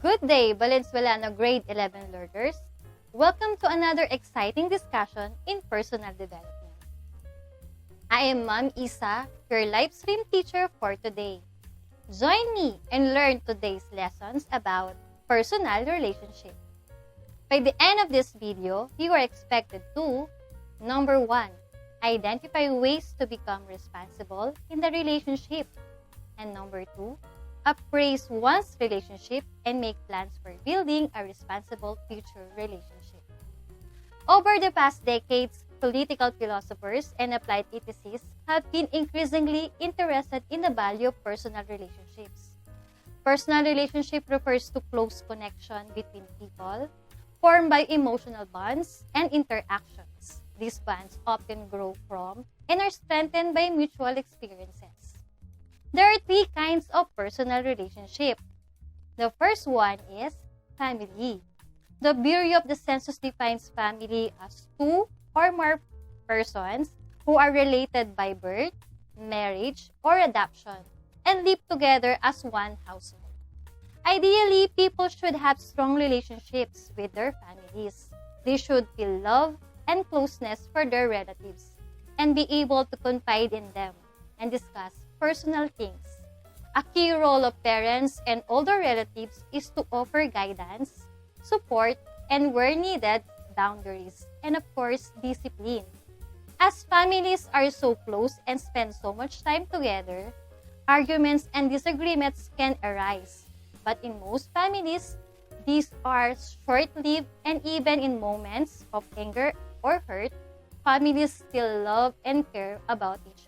Good day, Valenzuela grade 11 learners. Welcome to another exciting discussion in personal development. I am Ma'am Isa, your live stream teacher for today. Join me and learn today's lessons about personal relationship. By the end of this video, you are expected to number 1, identify ways to become responsible in the relationship. And number 2, appraise one's relationship and make plans for building a responsible future relationship. Over the past decades, political philosophers and applied ethicists have been increasingly interested in the value of personal relationships. Personal relationship refers to close connection between people, formed by emotional bonds and interactions. These bonds often grow from and are strengthened by mutual experiences. There are 3 kinds of personal relationship. The first one is family. The Bureau of the Census defines family as 2 or more persons who are related by birth, marriage, or adoption, and live together as one household. Ideally, people should have strong relationships with their families. They should feel love and closeness for their relatives and be able to confide in them and discuss personal things. A key role of parents and older relatives is to offer guidance, support, and where needed, boundaries, and of course, discipline. As families are so close and spend so much time together, arguments and disagreements can arise. But in most families, these are short-lived, and even in moments of anger or hurt, families still love and care about each other.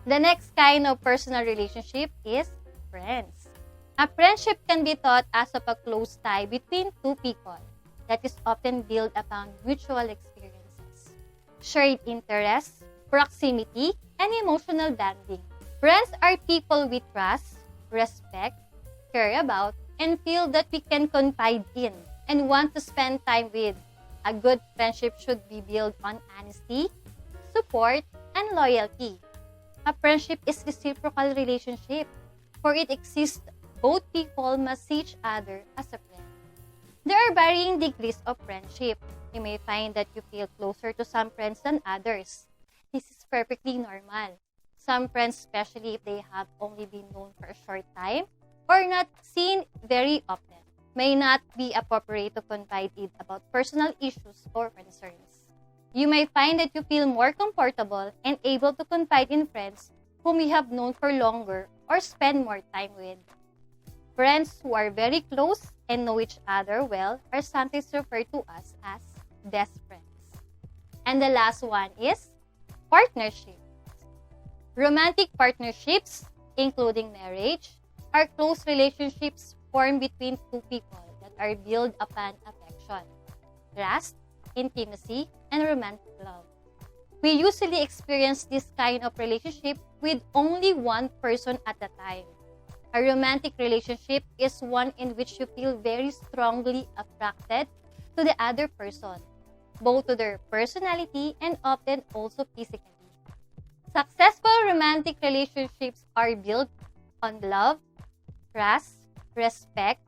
The next kind of personal relationship is friends. A friendship can be thought as of a close tie between 2 people that is often built upon mutual experiences, shared interests, proximity, and emotional bonding. Friends are people we trust, respect, care about, and feel that we can confide in and want to spend time with. A good friendship should be built on honesty, support, and loyalty. A friendship is a reciprocal relationship. For it exists, both people must see each other as a friend. There are varying degrees of friendship. You may find that you feel closer to some friends than others. This is perfectly normal. Some friends, especially if they have only been known for a short time or not seen very often, may not be appropriate to confide in about personal issues or concerns. You may find that you feel more comfortable and able to confide in friends whom you have known for longer or spend more time with. Friends who are very close and know each other well are sometimes referred to us as best friends. And the last one is partnership. Romantic partnerships, including marriage, are close relationships formed between 2 people that are built upon affection, trust, intimacy, and romantic love. We usually experience this kind of relationship with only one person at a time. A romantic relationship is one in which you feel very strongly attracted to the other person, both to their personality and often also physically. Successful romantic relationships are built on love, trust, respect,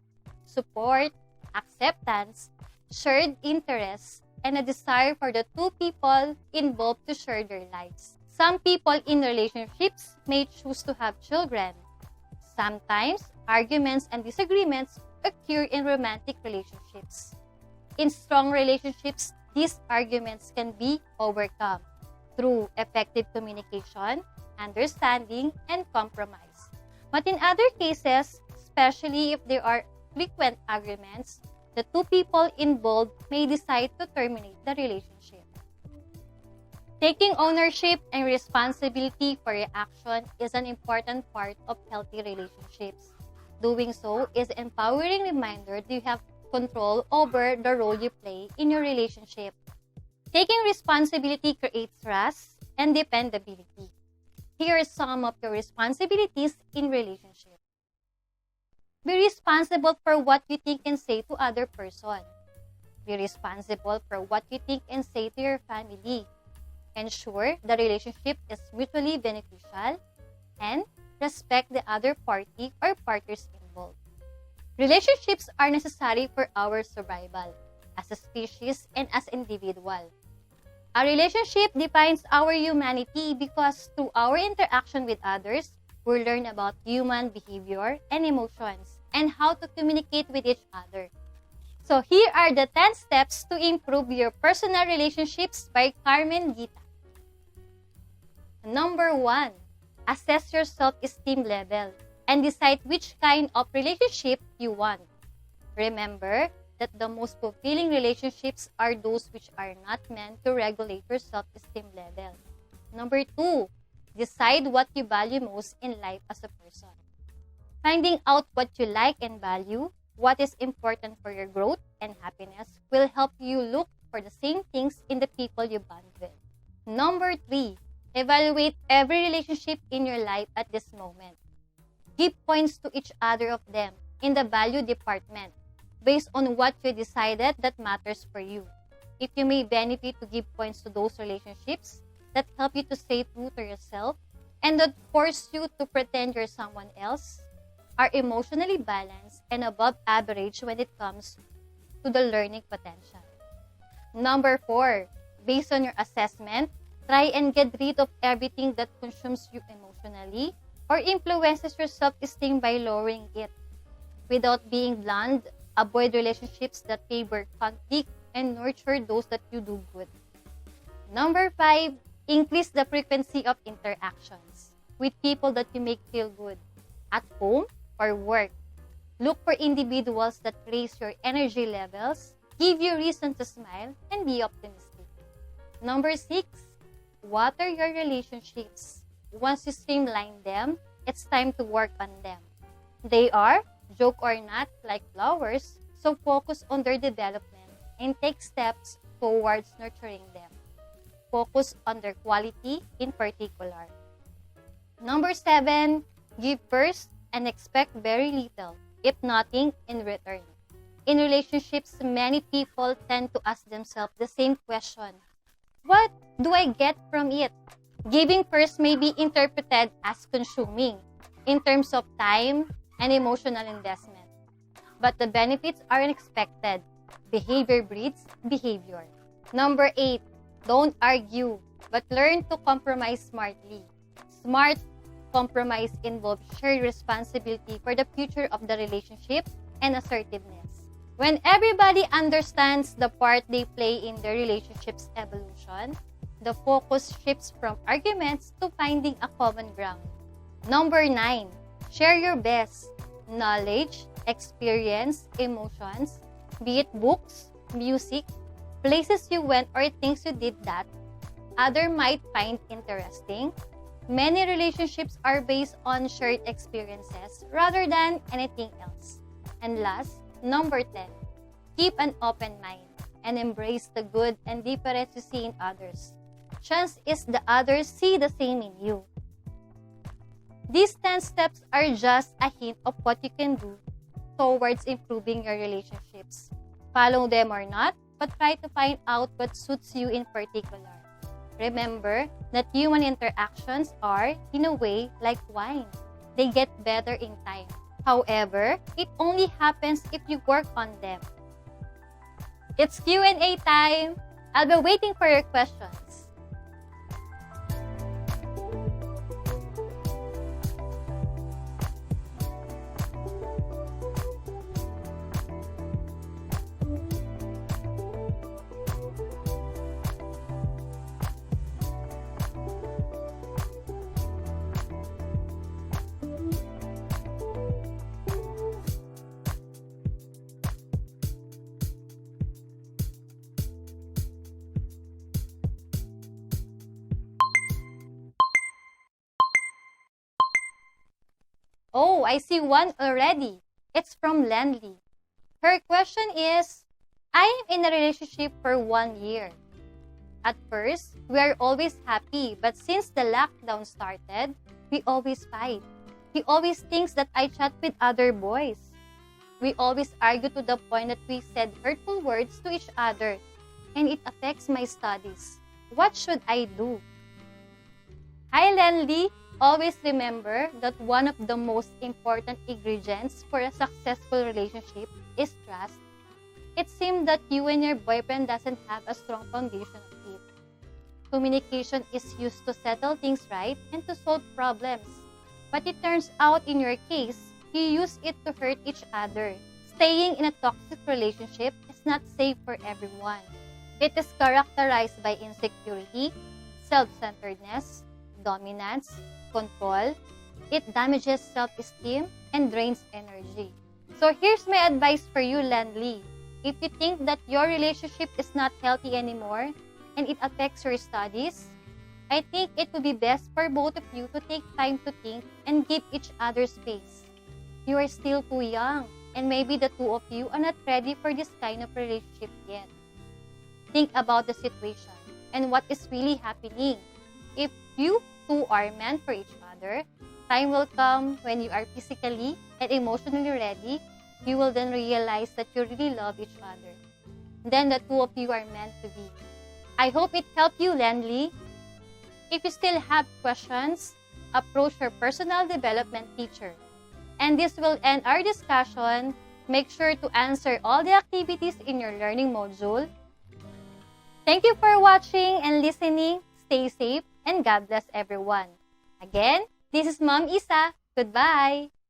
support, acceptance, shared interests, and a desire for the 2 people involved to share their lives. Some people in relationships may choose to have children. Sometimes, arguments and disagreements occur in romantic relationships. In strong relationships, these arguments can be overcome through effective communication, understanding, and compromise. But in other cases, especially if there are frequent arguments, the 2 people involved may decide to terminate the relationship. Taking ownership and responsibility for your action is an important part of healthy relationships. Doing so is an empowering reminder that you have control over the role you play in your relationship. Taking responsibility creates trust and dependability. Here are some of your responsibilities in relationship. Be responsible for what you think and say to other person. Be responsible for what you think and say to your family. Ensure the relationship is mutually beneficial and respect the other party or parties involved. Relationships are necessary for our survival as a species and as individual. A relationship defines our humanity because through our interaction with others, we learn about human behavior and emotions and how to communicate with each other. So here are the 10 steps to improve your personal relationships by Carmen Gita. Number 1, assess your self-esteem level and decide which kind of relationship you want. Remember that the most fulfilling relationships are those which are not meant to regulate your self-esteem level. Number 2, decide what you value most in life as a person. Finding out what you like and value, what is important for your growth and happiness, will help you look for the same things in the people you bond with. Number 3, evaluate every relationship in your life at this moment. Give points to each other of them in the value department based on what you decided that matters for you. If you may benefit to give points to those relationships that help you to stay true to yourself and that force you to pretend you're someone else, are emotionally balanced and above average when it comes to the learning potential. Number 4, based on your assessment, try and get rid of everything that consumes you emotionally or influences your self-esteem by lowering it. Without being blunt, avoid relationships that favor conflict and nurture those that you do good. Number 5, increase the frequency of interactions with people that you make feel good at home or work. Look for individuals that raise your energy levels, give you reason to smile, and be optimistic. Number 6, water your relationships. Once you streamline them, it's time to work on them. They are, joke or not, like flowers, so focus on their development and take steps towards nurturing them. Focus on their quality in particular. Number 7, give first and expect very little, if nothing, in return. In relationships, many people tend to ask themselves the same question: what do I get from it? Giving first may be interpreted as consuming in terms of time and emotional investment. But the benefits are unexpected. Behavior breeds behavior. Number 8, don't argue, but learn to compromise smartly. Smart compromise involves shared responsibility for the future of the relationship and assertiveness. When everybody understands the part they play in the relationship's evolution, the focus shifts from arguments to finding a common ground. Number 9, share your best knowledge, experience, emotions, be it books, music, places you went or things you did that other might find interesting. Many relationships are based on shared experiences rather than anything else. And last, number 10, keep an open mind and embrace the good and difference you see in others. Chance is the others see the same in you. These 10 steps are just a hint of what you can do towards improving your relationships. Follow them or not, but try to find out what suits you in particular. Remember that human interactions are, in a way, like wine. They get better in time. However, it only happens if you work on them. It's Q&A time. I'll be waiting for your questions. Oh, I see one already. It's from Lenly. Her question is, I am in a relationship for 1 year. At first, we are always happy, but since the lockdown started, we always fight. He always thinks that I chat with other boys. We always argue to the point that we said hurtful words to each other, and it affects my studies. What should I do? Hi, Lenly. Always remember that one of the most important ingredients for a successful relationship is trust. It seems that you and your boyfriend doesn't have a strong foundation of it. Communication is used to settle things right and to solve problems. But it turns out in your case, you use it to hurt each other. Staying in a toxic relationship is not safe for everyone. It is characterized by insecurity, self-centeredness, dominance, control. It damages self-esteem and drains energy. So here's my advice for you, Landly. If you think that your relationship is not healthy anymore and it affects your studies, I think it would be best for both of you to take time to think and give each other space. You are still too young, and maybe the two of you are not ready for this kind of relationship yet. Think about the situation and what is really happening. If you two are meant for each other, time will come when you are physically and emotionally ready. You will then realize that you really love each other. Then the two of you are meant to be. I hope it helped you, Landly. If you still have questions, approach your personal development teacher. And this will end our discussion. Make sure to answer all the activities in your learning module. Thank you for watching and listening. Stay safe and God bless everyone. Again, this is Mom Isa. Goodbye.